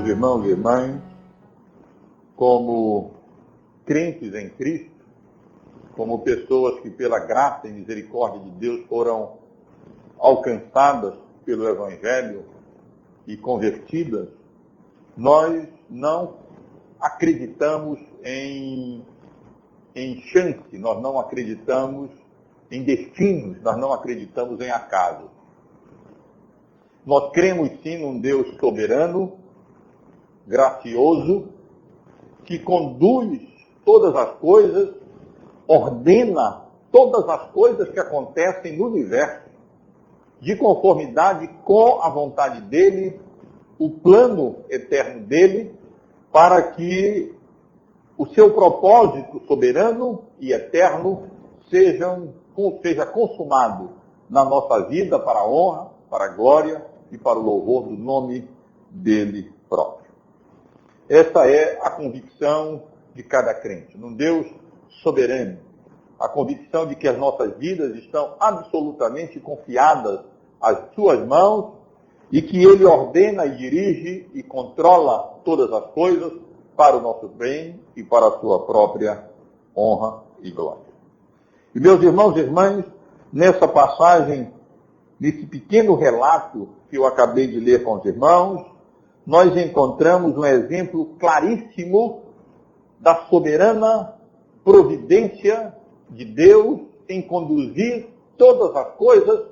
Meus irmãos e irmãs, como crentes em Cristo, como pessoas que pela graça e misericórdia de Deus foram alcançadas pelo Evangelho e convertidas, nós não acreditamos em chance, nós não acreditamos em destinos, nós não acreditamos em acaso. Nós cremos sim num Deus soberano, gracioso, que conduz todas as coisas, ordena todas as coisas que acontecem no universo, de conformidade com a vontade dele, o plano eterno dele, para que o seu propósito soberano e eterno seja consumado na nossa vida para a honra, para a glória e para o louvor do nome dele próprio. Essa é a convicção de cada crente, num Deus soberano. A convicção de que as nossas vidas estão absolutamente confiadas às suas mãos e que ele ordena e dirige e controla todas as coisas para o nosso bem e para a sua própria honra e glória. E meus irmãos e irmãs, nessa passagem, nesse pequeno relato que eu acabei de ler com os irmãos, nós encontramos um exemplo claríssimo da soberana providência de Deus em conduzir todas as coisas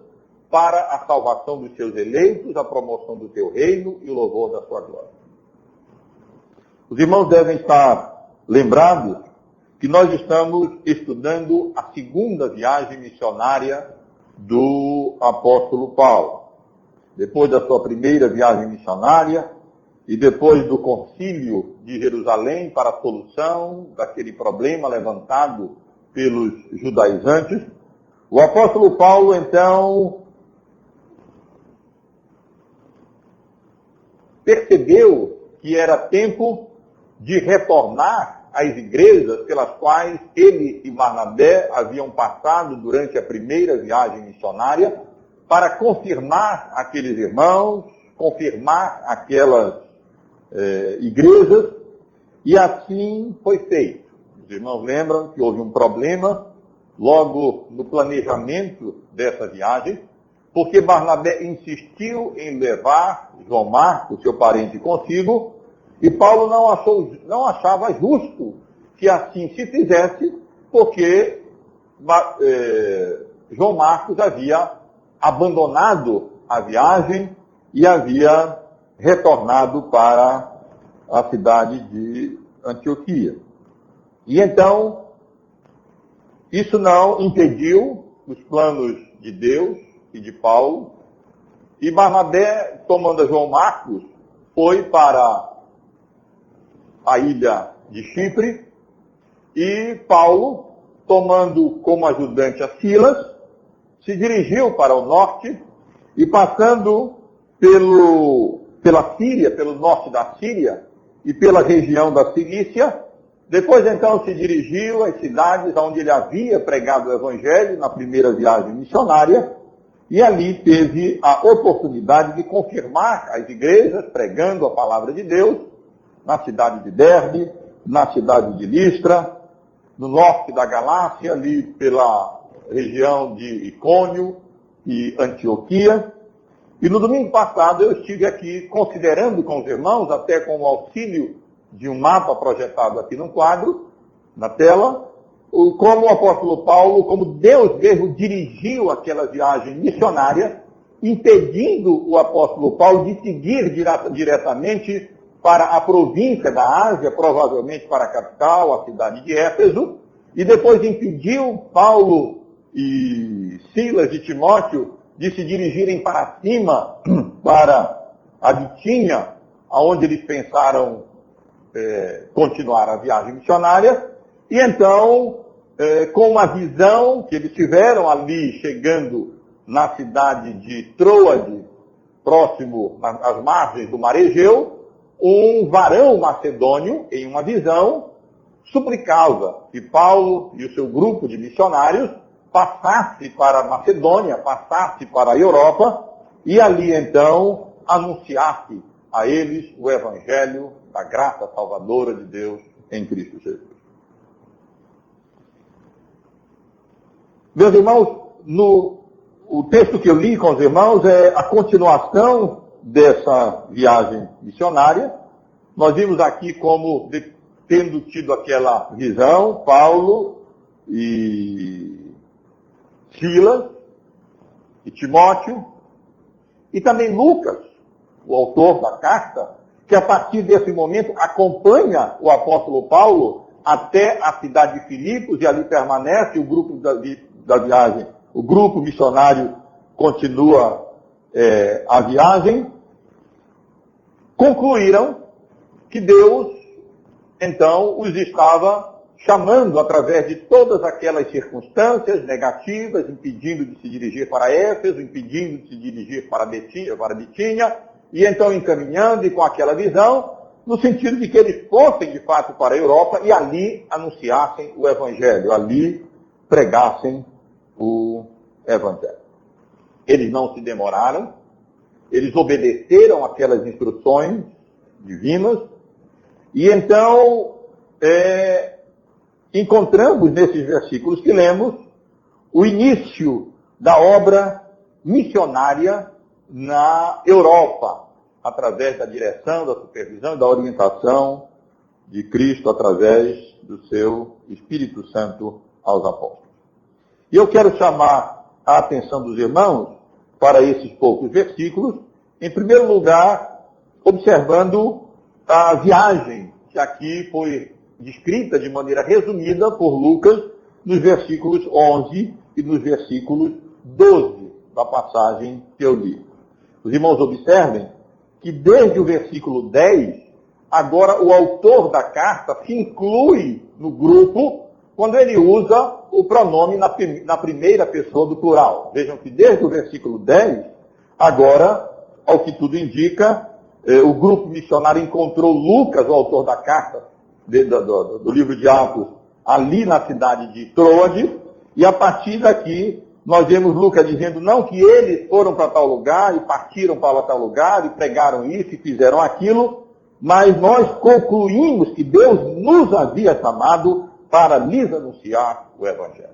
para a salvação dos seus eleitos, a promoção do teu reino e o louvor da sua glória. Os irmãos devem estar lembrados que nós estamos estudando a segunda viagem missionária do apóstolo Paulo. Depois da sua primeira viagem missionária e depois do concílio de Jerusalém para a solução daquele problema levantado pelos judaizantes, o apóstolo Paulo, então, percebeu que era tempo de retornar às igrejas pelas quais ele e Barnabé haviam passado durante a primeira viagem missionária, para confirmar aqueles irmãos, confirmar aquelas igrejas, e assim foi feito. Os irmãos lembram que houve um problema logo no planejamento dessa viagem, porque Barnabé insistiu em levar João Marcos, seu parente, consigo, e Paulo não achava justo que assim se fizesse, porque João Marcos havia abandonado a viagem e havia retornado para a cidade de Antioquia. E então, isso não impediu os planos de Deus e de Paulo, e Barnabé, tomando a João Marcos, foi para a ilha de Chipre, e Paulo, tomando como ajudante a Silas, se dirigiu para o norte e passando pela Síria, pelo norte da Síria e pela região da Cilícia, depois então se dirigiu às cidades onde ele havia pregado o Evangelho na primeira viagem missionária, e ali teve a oportunidade de confirmar as igrejas pregando a palavra de Deus na cidade de Derbe, na cidade de Listra, no norte da Galácia, ali pela região de Icônio e Antioquia. E no domingo passado eu estive aqui considerando com os irmãos, até com o auxílio de um mapa projetado aqui no quadro, na tela, como o apóstolo Paulo, como Deus mesmo dirigiu aquela viagem missionária, impedindo o apóstolo Paulo de seguir diretamente para a província da Ásia, provavelmente para a capital, a cidade de Éfeso, e depois impediu Paulo e Silas e Timóteo de se dirigirem para cima, para a Bitínia, aonde eles pensaram continuar a viagem missionária, e então, com uma visão que eles tiveram ali, chegando na cidade de Troade, próximo às margens do Mar Egeu, um varão macedônio, em uma visão, suplicava que Paulo e o seu grupo de missionários passasse para a Macedônia, passasse para a Europa, e ali então anunciasse a eles o evangelho da graça salvadora de Deus em Cristo Jesus. Meus irmãos, o texto que eu li com os irmãos é a continuação dessa viagem missionária. Nós vimos aqui como, tendo tido aquela visão, Paulo e Silas e Timóteo, e também Lucas, o autor da carta, que a partir desse momento acompanha o apóstolo Paulo até a cidade de Filipos, e ali permanece o grupo da viagem. O grupo missionário continua a viagem. Concluíram que Deus, então, os estava chamando através de todas aquelas circunstâncias negativas, impedindo de se dirigir para Éfeso, impedindo de se dirigir para Bitínia, e então encaminhando e com aquela visão, no sentido de que eles fossem de fato para a Europa e ali anunciassem o Evangelho, ali pregassem o Evangelho. Eles não se demoraram, eles obedeceram aquelas instruções divinas, e então encontramos nesses versículos que lemos o início da obra missionária na Europa, através da direção, da supervisão e da orientação de Cristo através do seu Espírito Santo aos apóstolos. E eu quero chamar a atenção dos irmãos para esses poucos versículos, em primeiro lugar, observando a viagem que aqui foi descrita de maneira resumida por Lucas nos versículos 11 e nos versículos 12 da passagem que eu li. Os irmãos observem que desde o versículo 10, agora o autor da carta se inclui no grupo quando ele usa o pronome na primeira pessoa do plural. Vejam que desde o versículo 10, agora, ao que tudo indica, o grupo missionário encontrou Lucas, o autor da carta do livro de Atos, ali na cidade de Troade, e a partir daqui nós vemos Lucas dizendo não que eles foram para tal lugar e partiram para tal lugar e pregaram isso e fizeram aquilo, mas nós concluímos que Deus nos havia chamado para lhes anunciar o Evangelho.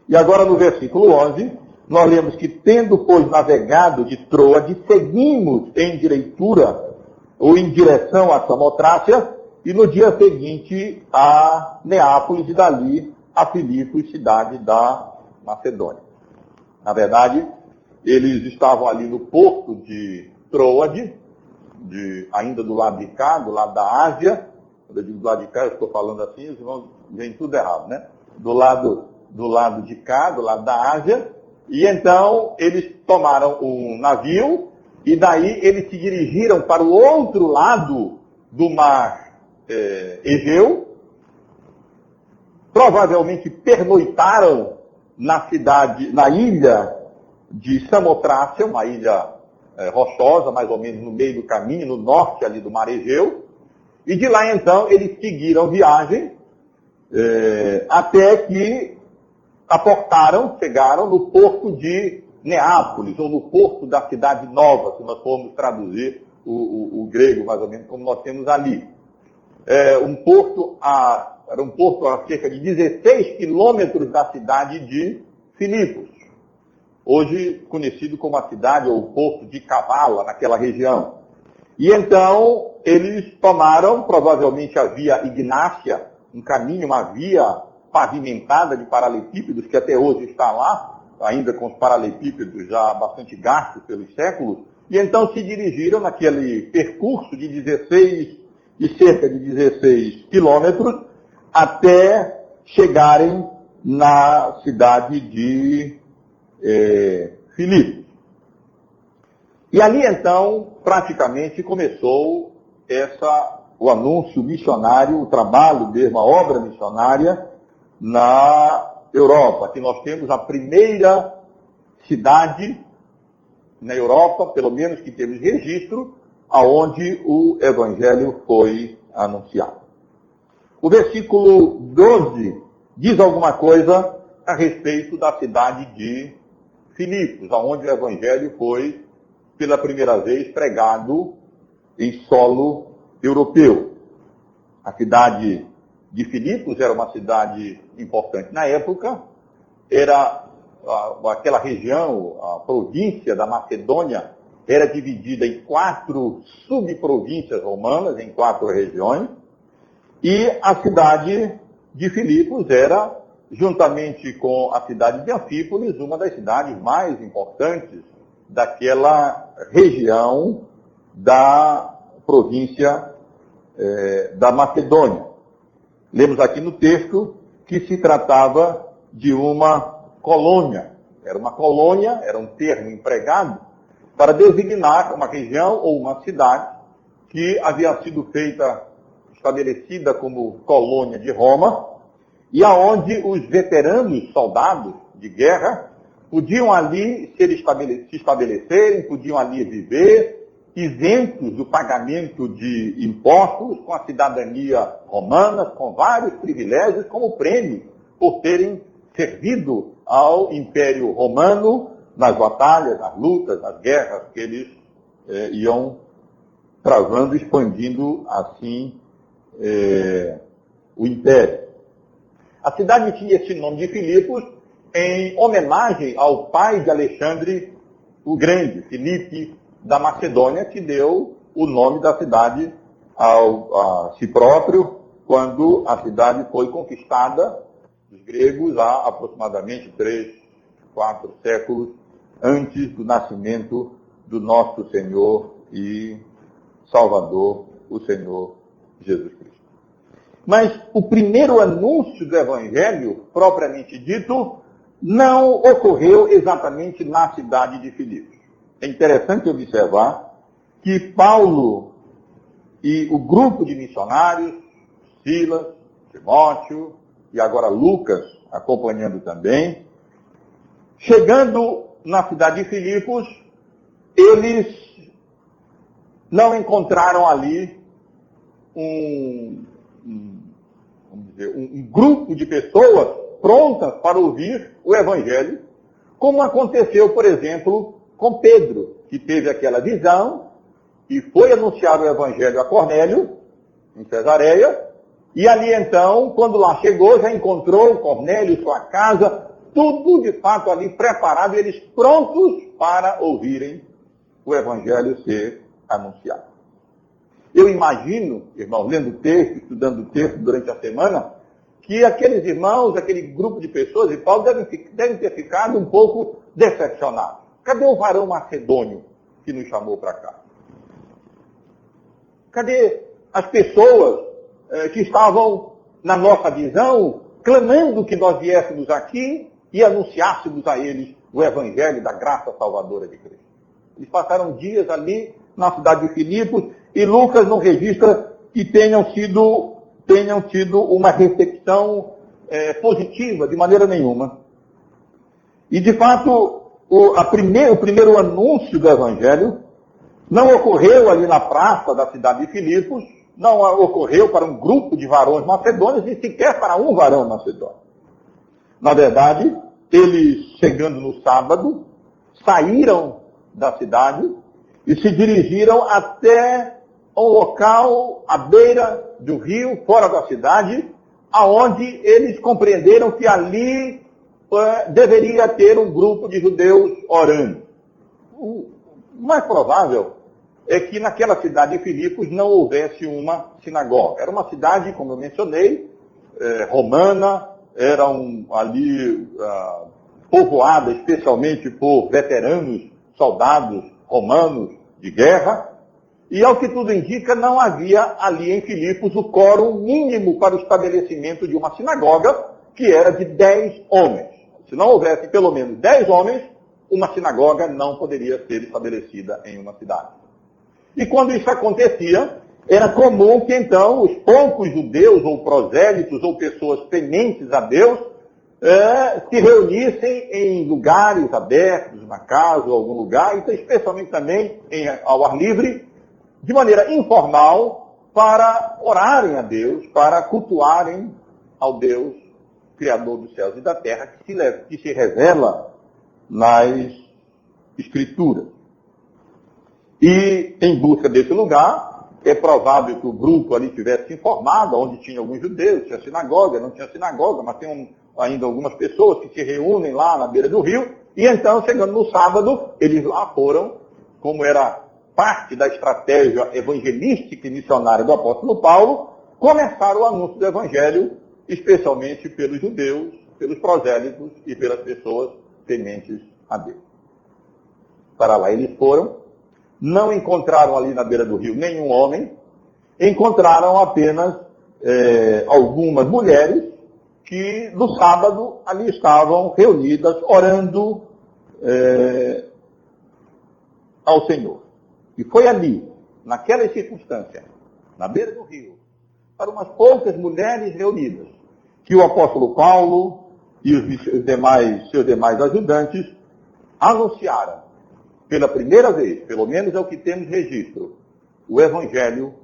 E agora no versículo 11, nós lemos que tendo, pois, navegado de Troade, seguimos em direitura ou em direção a Samotrácia, e no dia seguinte a Neápolis e dali a Filipos, cidade da Macedônia. Na verdade, eles estavam ali no porto de Troade, ainda do lado de cá, do lado da Ásia. Quando eu digo do lado de cá, eu estou falando assim, os irmãos veem tudo errado, né? Do lado de cá, do lado da Ásia. E então eles tomaram um navio e daí eles se dirigiram para o outro lado do mar Egeu. Provavelmente pernoitaram na ilha de Samotrácia, uma ilha rochosa, mais ou menos no meio do caminho, no norte ali do mar Egeu. E de lá então eles seguiram viagem até que chegaram no porto de Neápolis, ou no porto da cidade nova, se nós formos traduzir o grego mais ou menos como nós temos ali. Era um porto a cerca de 16 quilômetros da cidade de Filipos, hoje conhecido como a cidade ou o porto de Kavala, naquela região. E então eles tomaram, provavelmente a via Ignácia, um caminho, uma via pavimentada de paralelepípedos, que até hoje está lá, ainda com os paralelepípedos já bastante gastos pelos séculos, e então se dirigiram naquele percurso de cerca de 16 quilômetros, até chegarem na cidade de Filipos. E ali então, praticamente, começou o anúncio missionário, o trabalho mesmo, a obra missionária na Europa. Aqui nós temos a primeira cidade na Europa, pelo menos que temos registro, aonde o Evangelho foi anunciado. O versículo 12 diz alguma coisa a respeito da cidade de Filipos, aonde o Evangelho foi pela primeira vez pregado em solo europeu. A cidade de Filipos era uma cidade importante na época, era aquela região, a província da Macedônia, era dividida em 4 subprovíncias romanas, em 4 regiões, e a cidade de Filipos era, juntamente com a cidade de Anfípolis, uma das cidades mais importantes daquela região da província da Macedônia. Lemos aqui no texto que se tratava de uma colônia. Era uma colônia, era um termo empregado para designar uma região ou uma cidade que havia sido estabelecida como colônia de Roma, e aonde os veteranos soldados de guerra podiam ali se estabelecerem, podiam ali viver, isentos do pagamento de impostos, com a cidadania romana, com vários privilégios, como prêmio por terem servido ao Império Romano nas batalhas, nas lutas, nas guerras que eles iam travando, expandindo assim o Império. A cidade tinha esse nome de Filipos em homenagem ao pai de Alexandre o Grande, Filipe da Macedônia, que deu o nome da cidade a si próprio, quando a cidade foi conquistada dos gregos há aproximadamente 3, 4 séculos antes do nascimento do nosso Senhor e Salvador, o Senhor Jesus Cristo. Mas o primeiro anúncio do Evangelho, propriamente dito, não ocorreu exatamente na cidade de Filipos. É interessante observar que Paulo e o grupo de missionários, Silas, Timóteo e agora Lucas, acompanhando também, chegando na cidade de Filipos, eles não encontraram ali um grupo de pessoas prontas para ouvir o Evangelho, como aconteceu, por exemplo, com Pedro, que teve aquela visão e foi anunciar o Evangelho a Cornélio, em Cesareia, e ali então, quando lá chegou, já encontrou Cornélio, sua casa, tudo de fato ali preparado, eles prontos para ouvirem o Evangelho ser anunciado. Eu imagino, irmão, lendo o texto, estudando o texto durante a semana, que aqueles irmãos, aquele grupo de pessoas, e Paulo devem ter ficado um pouco decepcionados. Cadê o varão macedônio que nos chamou para cá? Cadê as pessoas que estavam, na nossa visão, clamando que nós viéssemos aqui e anunciássemos a eles o Evangelho da graça salvadora de Cristo? Eles passaram dias ali na cidade de Filipos e Lucas não registra que tenham tido uma recepção positiva, de maneira nenhuma. E, de fato, o primeiro anúncio do Evangelho não ocorreu ali na praça da cidade de Filipos, não ocorreu para um grupo de varões macedônios e sequer para um varão macedônio. Na verdade, eles, chegando no sábado, saíram da cidade e se dirigiram até um local à beira do rio, fora da cidade, aonde eles compreenderam que ali deveria ter um grupo de judeus orando. O mais provável é que naquela cidade de Filipos não houvesse uma sinagoga. Era uma cidade, como eu mencionei, romana, era ali povoada especialmente por veteranos, soldados romanos de guerra, e ao que tudo indica, não havia ali em Filipos o quórum mínimo para o estabelecimento de uma sinagoga, que era de 10 homens. Se não houvesse pelo menos 10 homens, uma sinagoga não poderia ser estabelecida em uma cidade. E quando isso acontecia, era comum que então os poucos judeus, ou prosélitos, ou pessoas tementes a Deus, se reunissem em lugares abertos, na casa ou algum lugar, então, especialmente também ao ar livre, de maneira informal, para orarem a Deus, para cultuarem ao Deus, Criador dos céus e da terra, que se revela nas Escrituras. E, em busca desse lugar, É provável que o grupo ali tivesse se informado, onde tinha alguns judeus, tinha sinagoga, não tinha sinagoga, mas tem ainda algumas pessoas que se reúnem lá na beira do rio, e então, chegando no sábado, eles lá foram, como era parte da estratégia evangelística e missionária do apóstolo Paulo, começaram o anúncio do evangelho, especialmente pelos judeus, pelos prosélitos e pelas pessoas tementes a Deus. Para lá eles foram, não encontraram ali na beira do rio nenhum homem, encontraram apenas algumas mulheres que no sábado ali estavam reunidas, orando ao Senhor. E foi ali, naquela circunstância, na beira do rio, para umas poucas mulheres reunidas, que o apóstolo Paulo e seus demais ajudantes anunciaram, pela primeira vez, pelo menos é o que temos registro, o Evangelho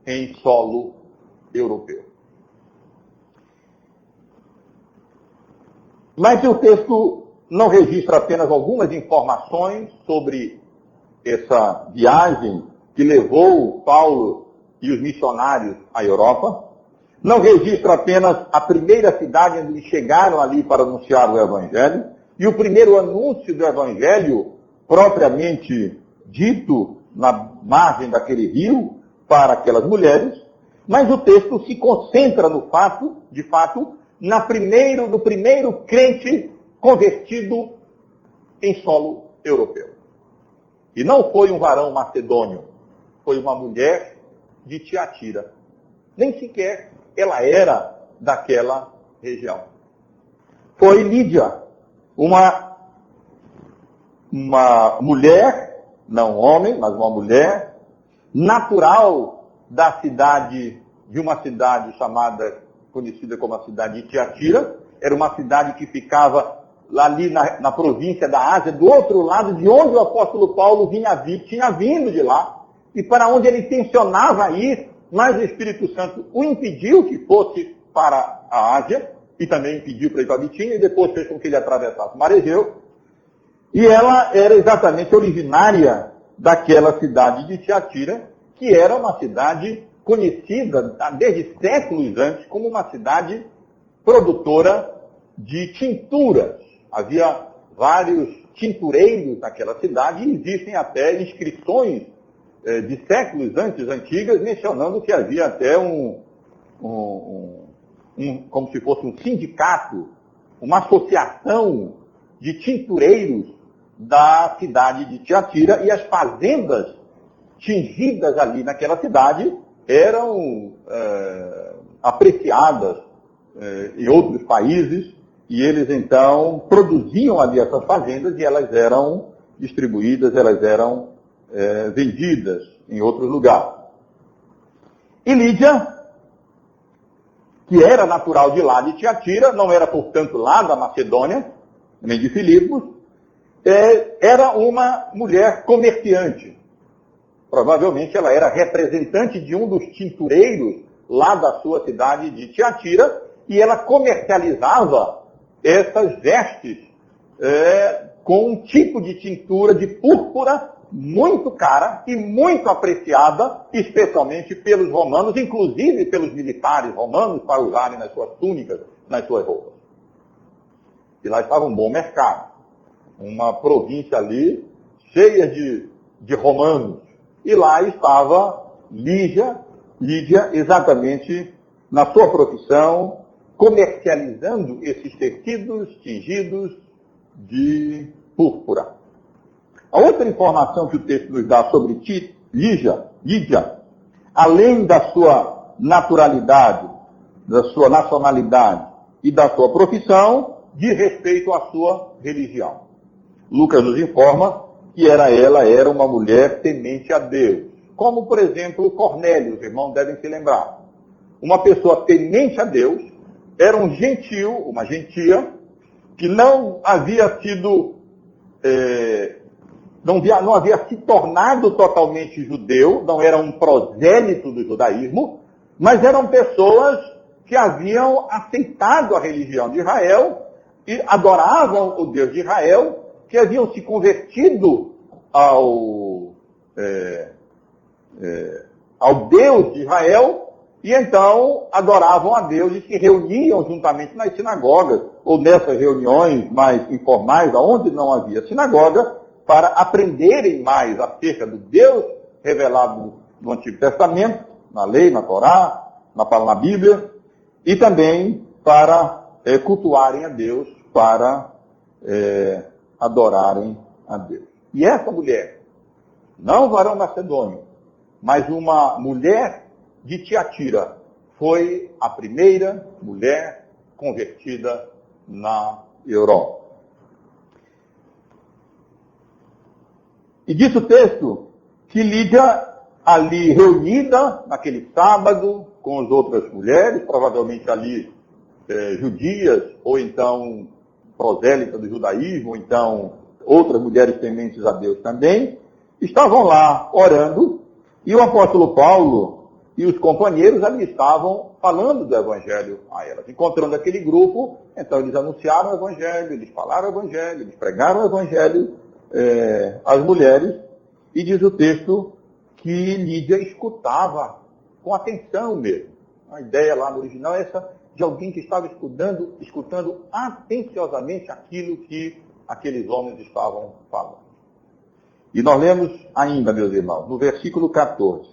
em solo europeu. Mas o texto não registra apenas algumas informações sobre essa viagem que levou Paulo e os missionários à Europa, não registra apenas a primeira cidade onde eles chegaram ali para anunciar o Evangelho, e o primeiro anúncio do Evangelho propriamente dito na margem daquele rio para aquelas mulheres, mas o texto se concentra no fato, de fato, no primeiro crente convertido em solo europeu. E não foi um varão macedônio, foi uma mulher de Tiatira. Nem sequer ela era daquela região. Foi Lídia, uma mulher, não homem, mas uma mulher, natural da cidade, de uma cidade conhecida como a cidade de Tiatira. Era uma cidade que ficava ali na província da Ásia, do outro lado de onde o apóstolo Paulo tinha vindo de lá, e para onde ele intencionava ir, mas o Espírito Santo o impediu que fosse para a Ásia, e também impediu para ir para a Bitínia, e depois fez com que ele atravessasse o Mar Egeu. E ela era exatamente originária daquela cidade de Tiatira, que era uma cidade conhecida desde séculos antes como uma cidade produtora de tinturas. Havia vários tintureiros naquela cidade e existem até inscrições de séculos antigas, mencionando que havia até como se fosse um sindicato, uma associação de tintureiros da cidade de Tiatira, e as fazendas tingidas ali naquela cidade eram apreciadas em outros países, e eles então produziam ali essas fazendas e elas eram distribuídas, elas eram vendidas em outros lugares. E Lídia, que era natural de lá de Tiatira, não era, portanto, lá da Macedônia, nem de Filipos, era uma mulher comerciante. Provavelmente ela era representante de um dos tintureiros lá da sua cidade de Tiatira, e ela comercializava essas vestes com um tipo de tintura de púrpura muito cara e muito apreciada, especialmente pelos romanos, inclusive pelos militares romanos, para usarem nas suas túnicas, nas suas roupas. E lá estava um bom mercado. Uma província ali cheia de romanos. E lá estava Lídia exatamente na sua profissão, comercializando esses tecidos tingidos de púrpura. A outra informação que o texto nos dá sobre Lídia, além da sua naturalidade, da sua nacionalidade e da sua profissão, diz respeito à sua religião. Lucas nos informa que ela era uma mulher temente a Deus. Como, por exemplo, Cornélio, os irmãos devem se lembrar. Uma pessoa temente a Deus era um gentil, uma gentia, que não havia sido, não havia se tornado totalmente judeu, não era um prosélito do judaísmo, mas eram pessoas que haviam aceitado a religião de Israel e adoravam o Deus de Israel, que haviam se convertido ao Deus de Israel, e então adoravam a Deus e se reuniam juntamente nas sinagogas, ou nessas reuniões mais informais, onde não havia sinagoga, para aprenderem mais acerca do Deus revelado no Antigo Testamento, na lei, na Torá, na Bíblia, e também para cultuarem a Deus, para adorarem a Deus. E essa mulher, não varão macedônio, mas uma mulher de Tiatira, foi a primeira mulher convertida na Europa. E diz o texto que Lídia, ali reunida naquele sábado com as outras mulheres, provavelmente ali judias, ou então prosélitas do judaísmo, ou então outras mulheres tementes a Deus também, estavam lá orando, e o apóstolo Paulo e os companheiros ali estavam falando do Evangelho a elas. Encontrando aquele grupo, então eles anunciaram o Evangelho, eles falaram o Evangelho, eles pregaram o Evangelho às mulheres, e diz o texto que Lídia escutava com atenção mesmo. A ideia lá no original é essa de alguém que estava escutando atenciosamente aquilo que aqueles homens estavam falando. E nós lemos ainda, meus irmãos, no versículo 14,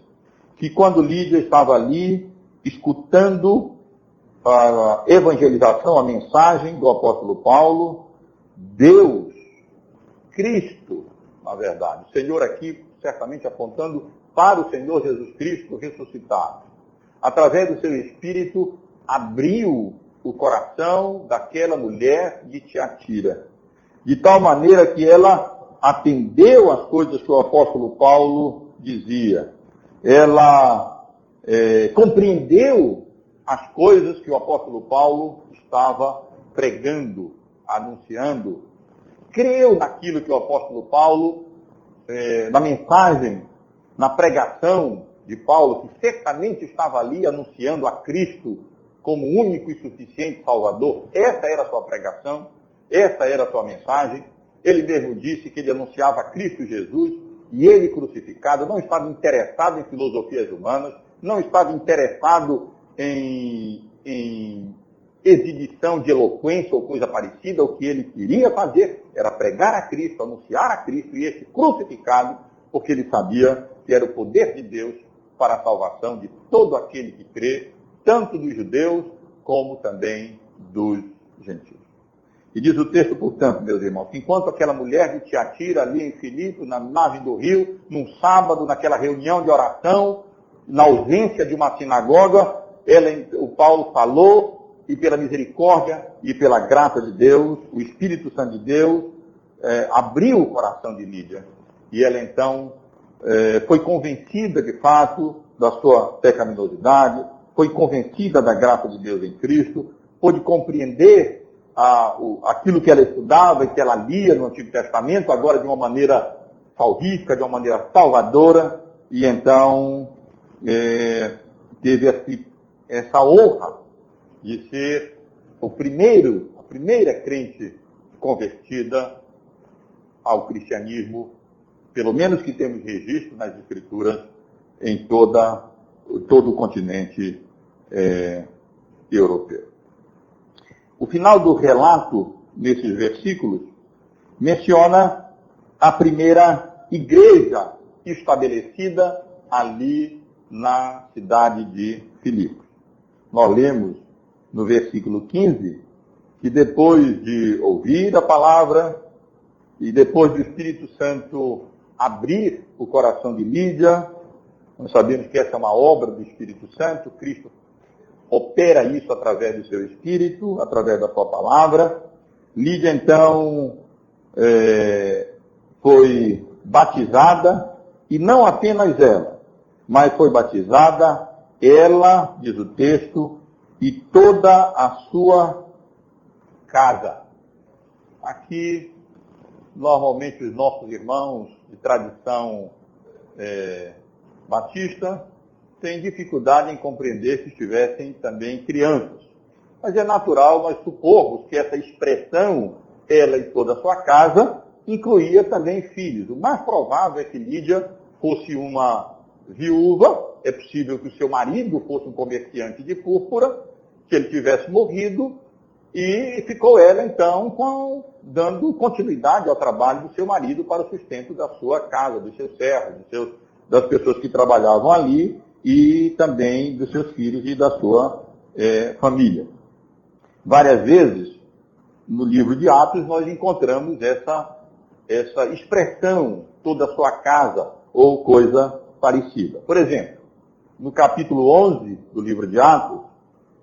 que quando Lídia estava ali, escutando a evangelização, a mensagem do apóstolo Paulo, Deus, Cristo, na verdade, o Senhor aqui certamente apontando para o Senhor Jesus Cristo ressuscitado, através do seu Espírito, abriu o coração daquela mulher de Tiatira, de tal maneira que ela atendeu às coisas que o apóstolo Paulo dizia. Ela compreendeu as coisas que o apóstolo Paulo estava pregando, anunciando. Creu naquilo que o apóstolo Paulo, na mensagem, na pregação de Paulo, que certamente estava ali anunciando a Cristo como único e suficiente Salvador. Essa era a sua pregação, essa era a sua mensagem. Ele mesmo disse que ele anunciava Cristo Jesus e ele crucificado, não estava interessado em filosofias humanas, não estava interessado em exibição de eloquência ou coisa parecida. O que ele queria fazer era pregar a Cristo, anunciar a Cristo e esse crucificado, porque ele sabia que era o poder de Deus para a salvação de todo aquele que crê, tanto dos judeus como também dos gentios. E diz o texto, portanto, meus irmãos, que enquanto aquela mulher de Tiatira, ali em Filipe, na margem do rio, num sábado, naquela reunião de oração, na ausência de uma sinagoga, o Paulo falou, e pela misericórdia e pela graça de Deus, o Espírito Santo de Deus, abriu o coração de Lídia. E ela então foi convencida, de fato, da sua pecaminosidade, foi convencida da graça de Deus em Cristo, pôde compreender aquilo que ela estudava e que ela lia no Antigo Testamento, agora de uma maneira salvífica, de uma maneira salvadora, e então teve essa honra de ser a primeira crente convertida ao cristianismo, pelo menos que temos registro nas Escrituras, em todo o continente europeu. O final do relato, nesses versículos, menciona a primeira igreja estabelecida ali na cidade de Filipos. Nós lemos no versículo 15 que depois de ouvir a palavra e depois do Espírito Santo abrir o coração de Lídia, nós sabemos que essa é uma obra do Espírito Santo, Cristo opera isso através do seu Espírito, através da sua palavra. Lídia, então, foi batizada, e não apenas ela, mas foi batizada ela, diz o texto, e toda a sua casa. Aqui, normalmente, os nossos irmãos de tradição batista têm dificuldade em compreender se estivessem também crianças. Mas é natural nós supormos que essa expressão, ela e toda a sua casa, incluía também filhos. O mais provável é que Lídia fosse uma viúva é possível que o seu marido fosse um comerciante de púrpura, que ele tivesse morrido, e ficou ela, então, dando continuidade ao trabalho do seu marido para o sustento da sua casa, dos seus servos, das pessoas que trabalhavam ali, e também dos seus filhos e da sua família. Várias vezes, no livro de Atos, nós encontramos essa expressão, toda a sua casa, ou coisa parecida. Por exemplo, no capítulo 11 do livro de Atos,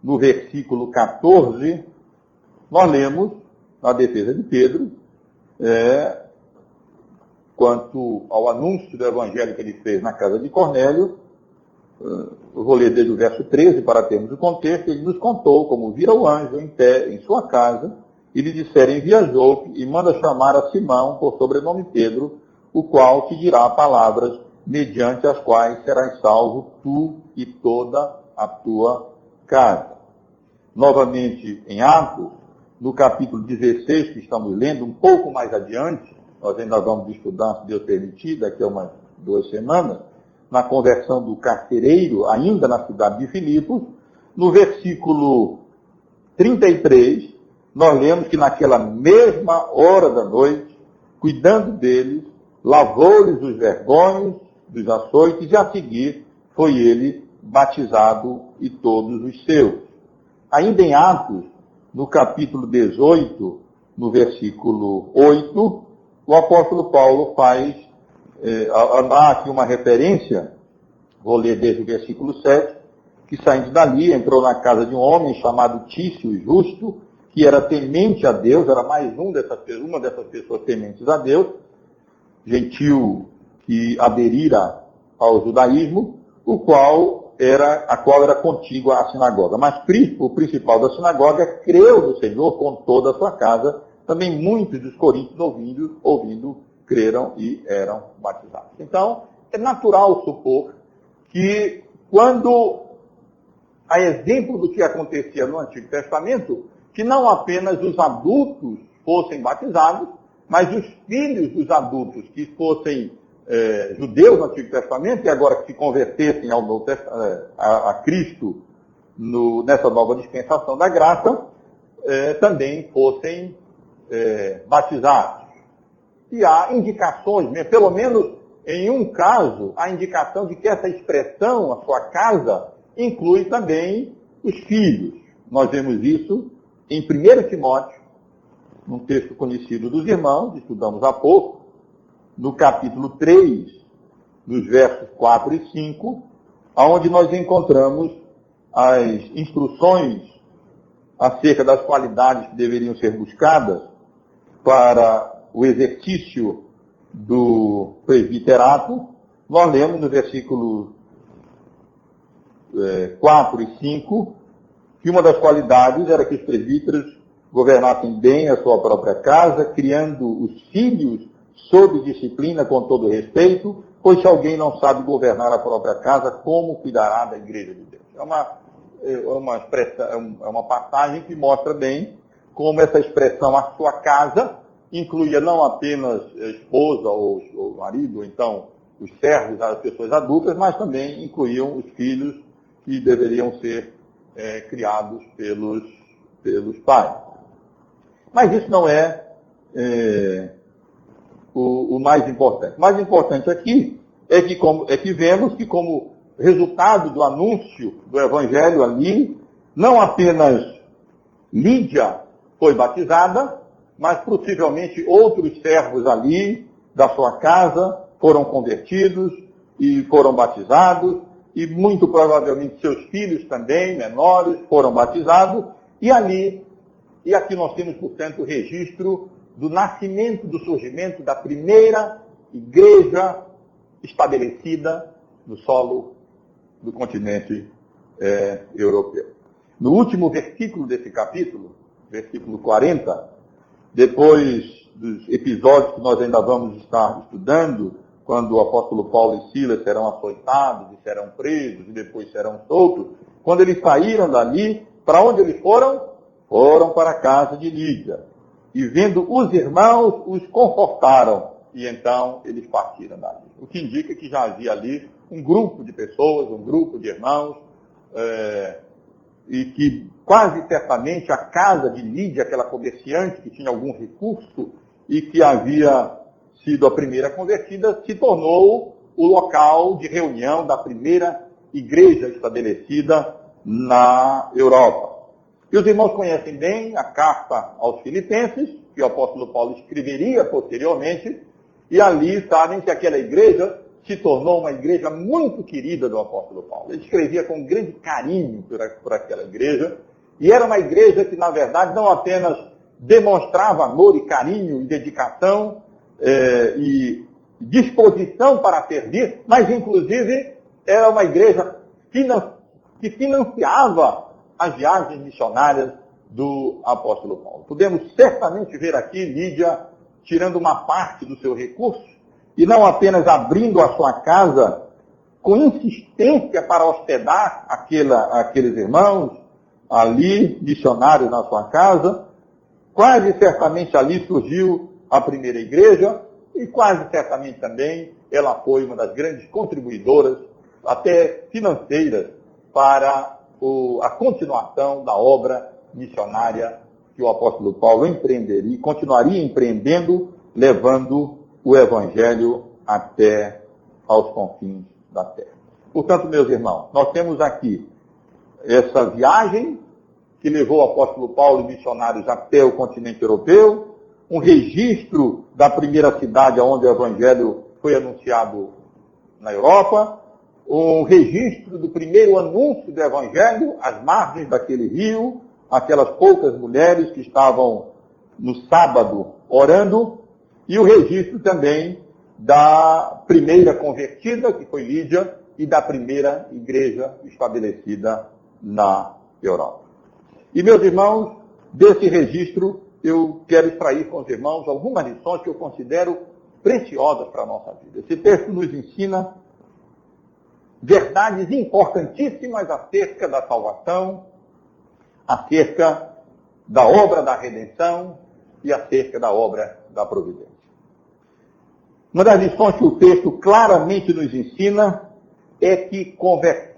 no versículo 14, nós lemos, na defesa de Pedro, quanto ao anúncio do evangelho que ele fez na casa de Cornélio. Eu vou ler desde o verso 13 para termos o contexto. Ele nos contou como vira o anjo em pé em sua casa e lhe disseram: envia-Jope e manda chamar a Simão, por sobrenome Pedro, o qual te dirá palavras mediante as quais serás salvo tu e toda a tua casa. Novamente em Atos, no capítulo 16, que estamos lendo, um pouco mais adiante, nós ainda vamos estudar, se Deus permitir, daqui a umas 2 semanas, na conversão do carcereiro, ainda na cidade de Filipos, no versículo 33, nós lemos que naquela mesma hora da noite, cuidando deles, lavou-lhes os vergões dos açoites, e a seguir foi ele batizado e todos os seus. Ainda em Atos, no capítulo 18, no versículo 8, o apóstolo Paulo faz há aqui uma referência, vou ler desde o versículo 7, que saindo dali entrou na casa de um homem chamado Tício Justo, que era temente a Deus, era mais uma dessas pessoas tementes a Deus, gentil que aderira ao judaísmo, a qual era contígua à sinagoga. Mas Crispo, o principal da sinagoga, creu no Senhor com toda a sua casa. Também muitos dos coríntios ouvindo creram e eram batizados. Então, é natural supor que quando, a exemplo do que acontecia no Antigo Testamento, que não apenas os adultos fossem batizados, mas os filhos dos adultos que fossem judeus no Antigo Testamento e agora que se convertessem ao Novo a Cristo nessa nova dispensação da graça, também fossem batizados. E há indicações, pelo menos em um caso, a indicação de que essa expressão, a sua casa, inclui também os filhos. Nós vemos isso em 1 Timóteo, num texto conhecido dos irmãos, estudamos há pouco, no capítulo 3, nos versos 4 e 5, onde nós encontramos as instruções acerca das qualidades que deveriam ser buscadas para o exercício do presbiterato. Nós lemos no versículo 4 e 5 que uma das qualidades era que os presbíteros governassem bem a sua própria casa, criando os filhos sob disciplina com todo respeito, pois se alguém não sabe governar a própria casa, como cuidará da igreja de Deus? É uma passagem que mostra bem como essa expressão, a sua casa, incluía não apenas a esposa ou marido, ou então os servos, as pessoas adultas, mas também incluíam os filhos que deveriam ser criados pelos pais. Mas isso não é o mais importante. O mais importante aqui é que vemos que, como resultado do anúncio do Evangelho ali, não apenas Lídia foi batizada, mas possivelmente outros servos ali da sua casa foram convertidos e foram batizados, e muito provavelmente seus filhos também, menores, foram batizados, e aqui nós temos, portanto, o registro do nascimento, do surgimento da primeira igreja estabelecida no solo do continente europeu. No último versículo desse capítulo, versículo 40, depois dos episódios que nós ainda vamos estar estudando, quando o apóstolo Paulo e Silas serão açoitados e serão presos e depois serão soltos, quando eles saíram dali, para onde eles foram? Foram para a casa de Lídia. E vendo os irmãos, os confortaram. E então eles partiram dali. O que indica que já havia ali um grupo de pessoas, um grupo de irmãos, e que quase certamente a casa de Lídia, aquela comerciante que tinha algum recurso e que havia sido a primeira convertida, se tornou o local de reunião da primeira igreja estabelecida na Europa. E os irmãos conhecem bem a carta aos Filipenses, que o apóstolo Paulo escreveria posteriormente, e ali sabem que aquela igreja se tornou uma igreja muito querida do apóstolo Paulo. Ele escrevia com grande carinho por aquela igreja, e era uma igreja que, na verdade, não apenas demonstrava amor e carinho e dedicação e disposição para servir, mas, inclusive, era uma igreja que financiava as viagens missionárias do apóstolo Paulo. Podemos certamente ver aqui Lídia tirando uma parte do seu recurso e não apenas abrindo a sua casa com insistência para hospedar aqueles irmãos ali, missionários na sua casa. Quase certamente ali surgiu a primeira igreja e quase certamente também ela foi uma das grandes contribuidoras, até financeiras, para a continuação da obra missionária que o apóstolo Paulo empreenderia e continuaria empreendendo, levando o evangelho até aos confins da terra. Portanto, meus irmãos, nós temos aqui essa viagem que levou o apóstolo Paulo e missionários até o continente europeu, um registro da primeira cidade onde o evangelho foi anunciado na Europa, um registro do primeiro anúncio do evangelho às margens daquele rio, aquelas poucas mulheres que estavam no sábado orando, e o registro também da primeira convertida, que foi Lídia, e da primeira igreja estabelecida na Europa. E, meus irmãos, desse registro, eu quero extrair com os irmãos algumas lições que eu considero preciosas para a nossa vida. Esse texto nos ensina verdades importantíssimas acerca da salvação, acerca da obra da redenção e acerca da obra da providência. Uma das lições que o texto claramente nos ensina é que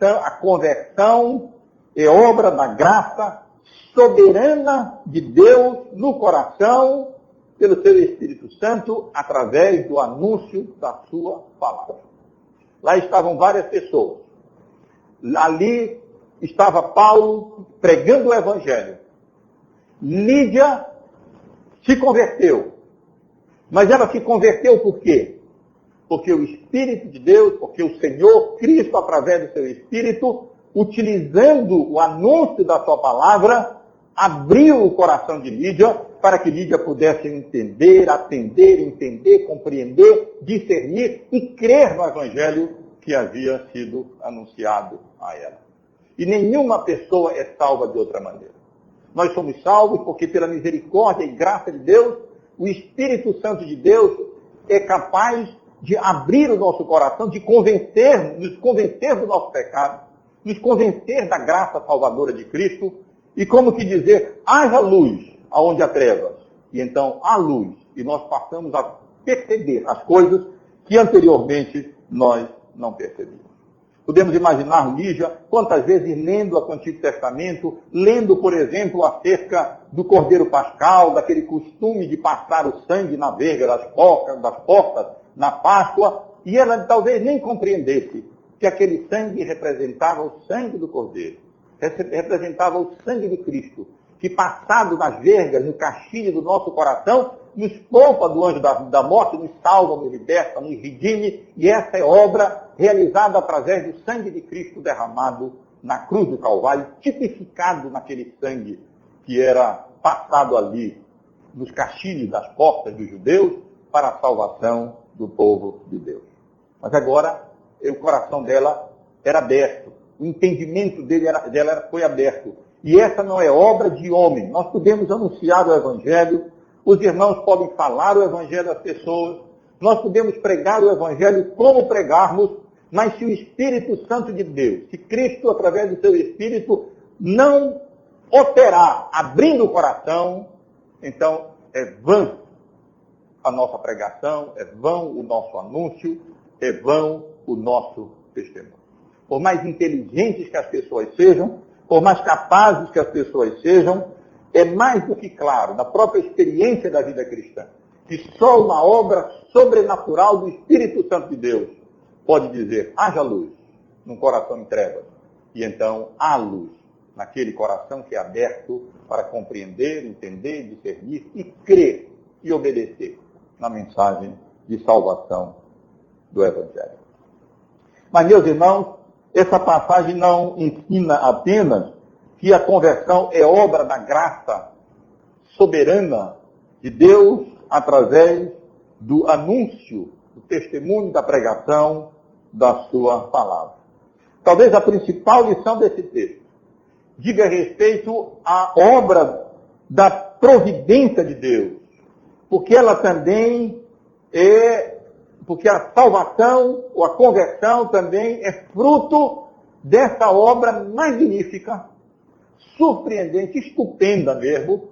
a conversão é obra da graça soberana de Deus no coração, pelo seu Espírito Santo, através do anúncio da sua palavra. Lá estavam várias pessoas. Ali estava Paulo pregando o evangelho. Lídia se converteu. Mas ela se converteu por quê? Porque o Espírito de Deus, porque o Senhor Cristo, através do seu Espírito, utilizando o anúncio da sua palavra, abriu o coração de Lídia para que Lídia pudesse entender, atender, compreender, discernir e crer no evangelho que havia sido anunciado a ela. E nenhuma pessoa é salva de outra maneira. Nós somos salvos porque pela misericórdia e graça de Deus, o Espírito Santo de Deus é capaz de abrir o nosso coração, de nos convencer do nosso pecado, nos convencer da graça salvadora de Cristo, e como que dizer, haja luz aonde há trevas, e então há luz, e nós passamos a perceber as coisas que anteriormente nós não percebíamos. Podemos imaginar Lídia quantas vezes lendo o Antigo Testamento, lendo, por exemplo, acerca do Cordeiro Pascal, daquele costume de passar o sangue na verga das portas na Páscoa, e ela talvez nem compreendesse que aquele sangue representava o sangue do Cordeiro, representava o sangue de Cristo, que passado nas vergas, no caixilho do nosso coração, nos poupa do anjo da morte, nos salva, nos liberta, nos redime, e essa é obra realizada através do sangue de Cristo derramado na cruz do Calvário, tipificado naquele sangue que era passado ali nos caixilhos das portas dos judeus para a salvação do povo de Deus. Mas agora, o coração dela era aberto, o entendimento dela foi aberto. E essa não é obra de homem. Nós podemos anunciar o Evangelho, os irmãos podem falar o Evangelho às pessoas, nós podemos pregar o Evangelho como pregarmos, mas se o Espírito Santo de Deus, se Cristo, através do seu Espírito, não operar abrindo o coração, então é vã a nossa pregação, é vão o nosso anúncio, é vão o nosso testemunho. Por mais inteligentes que as pessoas sejam, por mais capazes que as pessoas sejam, é mais do que claro, na própria experiência da vida cristã, que só uma obra sobrenatural do Espírito Santo de Deus pode dizer, haja luz num coração em trevas. E então há luz naquele coração que é aberto para compreender, entender, discernir e crer e obedecer na mensagem de salvação do Evangelho. Mas, meus irmãos, essa passagem não ensina apenas que a conversão é obra da graça soberana de Deus através do anúncio, do testemunho, da pregação da sua palavra. Talvez a principal lição desse texto diga respeito à obra da providência de Deus, porque ela também porque a salvação ou a conversão também é fruto dessa obra magnífica, surpreendente, estupenda mesmo,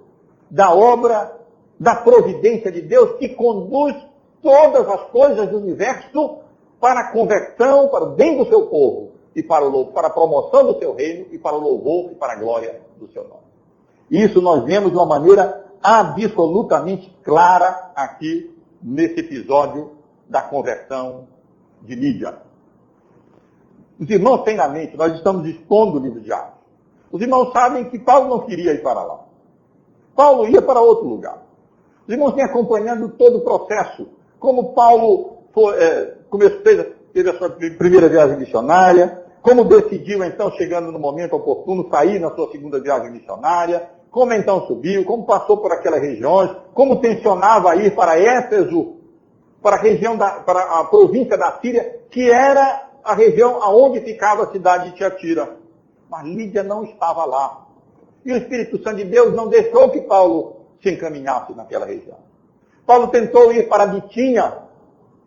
da obra da providência de Deus que conduz todas as coisas do universo para a conversão, para o bem do seu povo, e para a promoção do seu reino, e para o louvor e para a glória do seu nome. Isso nós vemos de uma maneira absolutamente clara aqui nesse episódio da conversão de Lídia. Os irmãos têm na mente, nós estamos expondo o livro de Atos. Os irmãos sabem que Paulo não queria ir para lá. Paulo ia para outro lugar. Os irmãos têm acompanhando todo o processo, como Paulo teve a sua primeira viagem missionária, como decidiu, então, chegando no momento oportuno, sair na sua segunda viagem missionária, como então subiu, como passou por aquelas regiões, como tensionava ir para Éfeso, para a província da Síria, que era a região aonde ficava a cidade de Tiatira. Mas Lídia não estava lá. E o Espírito Santo de Deus não deixou que Paulo se encaminhasse naquela região. Paulo tentou ir para Bitínia,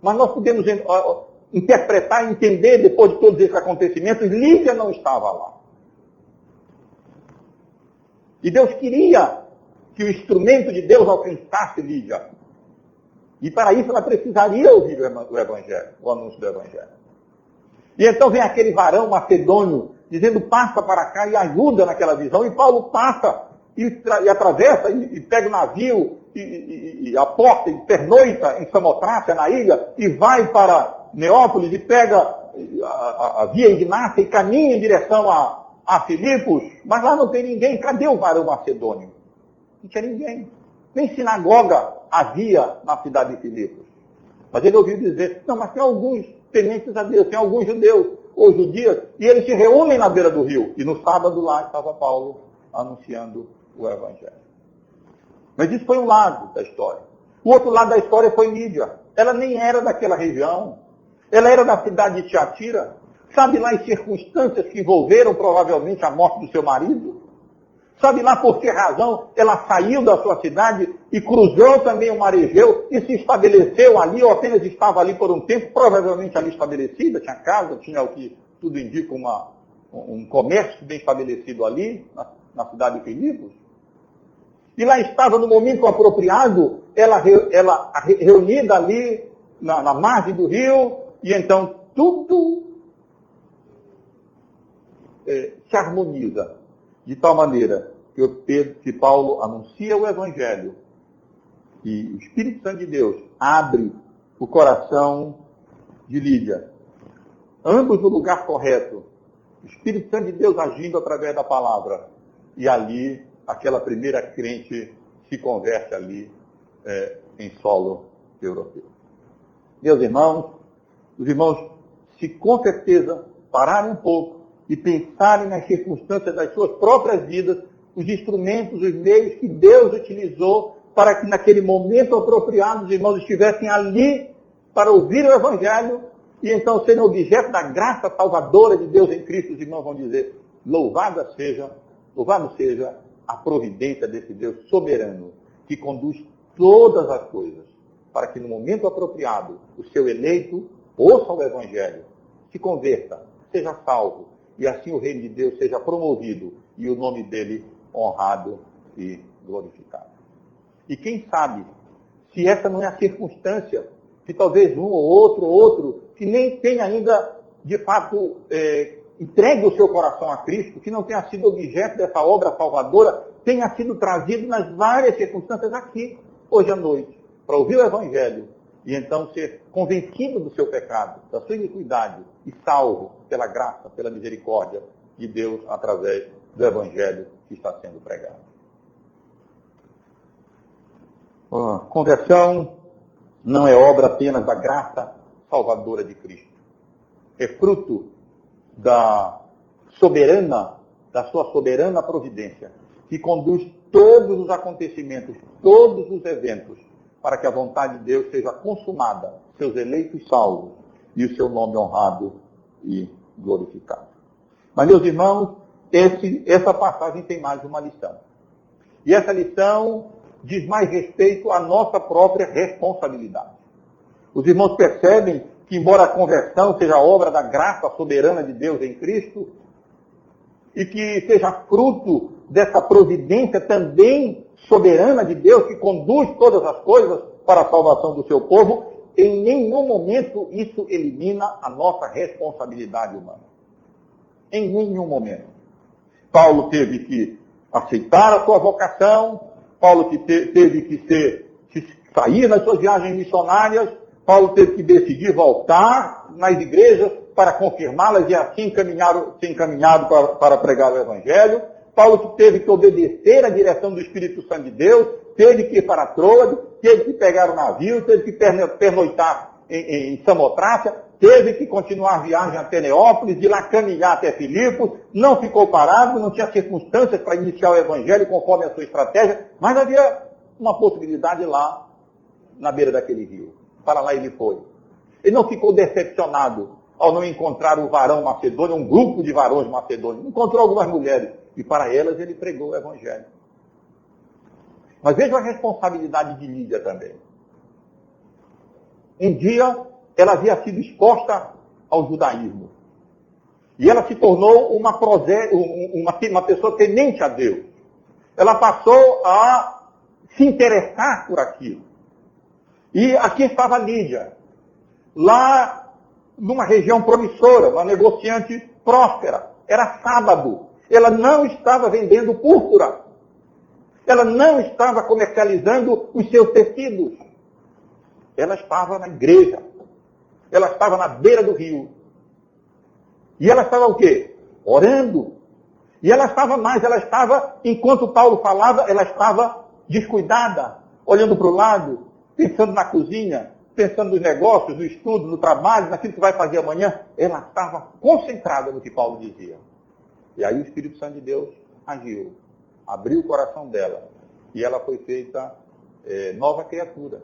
mas nós podemos interpretar e entender, depois de todos esses acontecimentos, Lídia não estava lá. E Deus queria que o instrumento de Deus alcançasse Lídia. E para isso ela precisaria ouvir o Evangelho, o anúncio do Evangelho. E então vem aquele varão macedônio, dizendo, passa para cá e ajuda naquela visão. E Paulo passa e atravessa e pega o navio e aporta e pernoita em Samotrácia, na ilha, e vai para Neópolis e pega a via Ignácia e caminha em direção a Filipos, mas lá não tem ninguém. Cadê o varão macedônio? Não tinha ninguém. Nem sinagoga havia na cidade de Filipos. Mas ele ouviu dizer, não, mas tem alguns tementes a Deus, tem alguns judeus ou judias, e eles se reúnem na beira do rio. E no sábado lá estava Paulo anunciando o Evangelho. Mas isso foi um lado da história. O outro lado da história foi Lídia. Ela nem era daquela região. Ela era da cidade de Tiatira. Sabe lá as circunstâncias que envolveram provavelmente a morte do seu marido? Sabe lá por que razão ela saiu da sua cidade e cruzou também o mar Egeu e se estabeleceu ali, ou apenas estava ali por um tempo, provavelmente ali estabelecida, tinha casa, tinha o que tudo indica um comércio bem estabelecido ali, na cidade de Filipos. E lá estava no momento apropriado, ela reunida ali na margem do rio, e então tudo se harmoniza de tal maneira que Paulo anuncia o Evangelho e o Espírito Santo de Deus abre o coração de Lídia. Ambos no lugar correto. O Espírito Santo de Deus agindo através da palavra. E ali, aquela primeira crente se converte ali em solo europeu. Meus irmãos, os irmãos, se com certeza pararem um pouco e pensarem nas circunstâncias das suas próprias vidas, os instrumentos, os meios que Deus utilizou para que naquele momento apropriado os irmãos estivessem ali para ouvir o Evangelho e então serem objeto da graça salvadora de Deus em Cristo, os irmãos vão dizer, louvado seja a providência desse Deus soberano que conduz todas as coisas para que no momento apropriado o seu eleito ouça o Evangelho, se converta, seja salvo, e assim o reino de Deus seja promovido e o nome dele honrado e glorificado. E quem sabe, se essa não é a circunstância, que talvez um ou outro, que nem tem ainda de fato, entregue o seu coração a Cristo, que não tenha sido objeto dessa obra salvadora, tenha sido trazido nas várias circunstâncias aqui, hoje à noite, para ouvir o Evangelho e então ser convencido do seu pecado, da sua iniquidade e salvo pela graça, pela misericórdia de Deus através do Evangelho que está sendo pregado. A conversão não é obra apenas da graça salvadora de Cristo. É fruto da sua soberana providência, que conduz todos os acontecimentos, todos os eventos, para que a vontade de Deus seja consumada, seus eleitos salvos e o seu nome honrado e glorificado. Mas, meus irmãos, essa passagem tem mais uma lição. E essa lição diz mais respeito à nossa própria responsabilidade. Os irmãos percebem que, embora a conversão seja obra da graça soberana de Deus em Cristo, e que seja fruto dessa providência também soberana de Deus, que conduz todas as coisas para a salvação do seu povo, em nenhum momento isso elimina a nossa responsabilidade humana. Em nenhum momento. Paulo teve que aceitar a sua vocação, Paulo teve que sair nas suas viagens missionárias, Paulo teve que decidir voltar nas igrejas para confirmá-las e assim ser encaminhado para pregar o Evangelho. Paulo teve que obedecer à direção do Espírito Santo de Deus, teve que ir para Troade, teve que pegar o navio, teve que pernoitar em Samotrácia, teve que continuar a viagem até Neópolis, de lá caminhar até Filipos, não ficou parado, não tinha circunstâncias para iniciar o Evangelho conforme a sua estratégia, mas havia uma possibilidade lá na beira daquele rio. Para lá ele foi. Ele não ficou decepcionado ao não encontrar o varão macedônio, um grupo de varões macedônios. Encontrou algumas mulheres e para elas ele pregou o Evangelho. Mas veja a responsabilidade de Lídia também. Um dia ela havia sido exposta ao judaísmo. E ela se tornou uma pessoa temente a Deus. Ela passou a se interessar por aquilo. E aqui estava Lídia, lá numa região promissora, uma negociante próspera. Era sábado. Ela não estava vendendo púrpura. Ela não estava comercializando os seus tecidos. Ela estava na igreja. Ela estava na beira do rio. E ela estava o quê? Orando. E ela estava, enquanto Paulo falava, ela estava descuidada, olhando para o lado, pensando na cozinha, pensando nos negócios, no estudo, no trabalho, naquilo que vai fazer amanhã. Ela estava concentrada no que Paulo dizia. E aí o Espírito Santo de Deus agiu, abriu o coração dela. E ela foi feita nova criatura.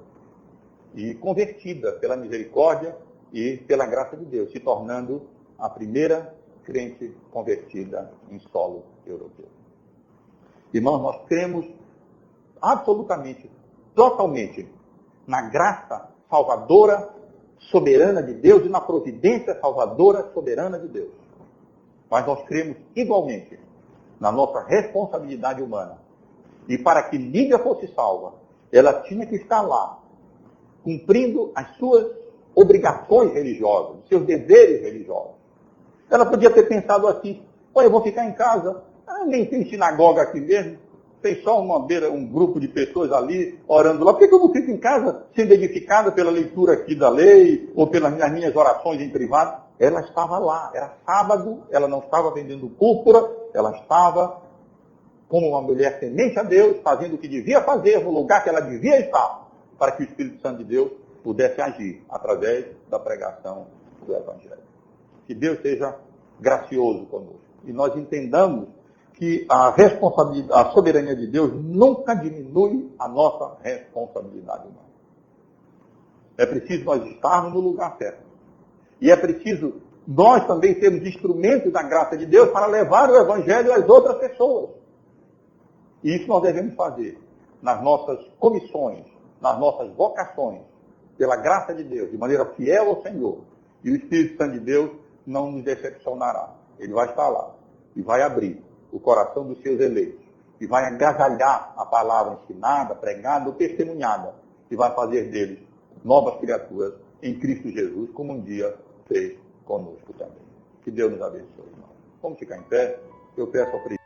E convertida pela misericórdia e pela graça de Deus, se tornando a primeira crente convertida em solo europeu. Irmãos, nós cremos absolutamente, totalmente, na graça salvadora, soberana de Deus e na providência salvadora, soberana de Deus. Mas nós cremos igualmente na nossa responsabilidade humana. E para que Lídia fosse salva, ela tinha que estar lá, cumprindo as suas obrigações religiosas, os seus deveres religiosos. Ela podia ter pensado assim: olha, eu vou ficar em casa, nem tem sinagoga aqui mesmo, tem só um grupo de pessoas ali orando lá, por que eu não fico em casa sendo edificada pela leitura aqui da lei, ou pelas minhas orações em privado? Ela estava lá, era sábado, ela não estava vendendo púrpura, ela estava como uma mulher temente a Deus, fazendo o que devia fazer, no lugar que ela devia estar, para que o Espírito Santo de Deus pudesse agir através da pregação do Evangelho. Que Deus seja gracioso conosco. E nós entendamos que a soberania de Deus nunca diminui a nossa responsabilidade humana. É preciso nós estarmos no lugar certo. E é preciso nós também sermos instrumentos da graça de Deus para levar o Evangelho às outras pessoas. E isso nós devemos fazer nas nossas comissões, nas nossas vocações, pela graça de Deus, de maneira fiel ao Senhor. E o Espírito Santo de Deus não nos decepcionará. Ele vai estar lá e vai abrir o coração dos seus eleitos e vai agasalhar a palavra ensinada, pregada ou testemunhada e vai fazer deles novas criaturas em Cristo Jesus, como um dia fez conosco também. Que Deus nos abençoe, irmão. Vamos ficar em pé. Eu peço ao presidente.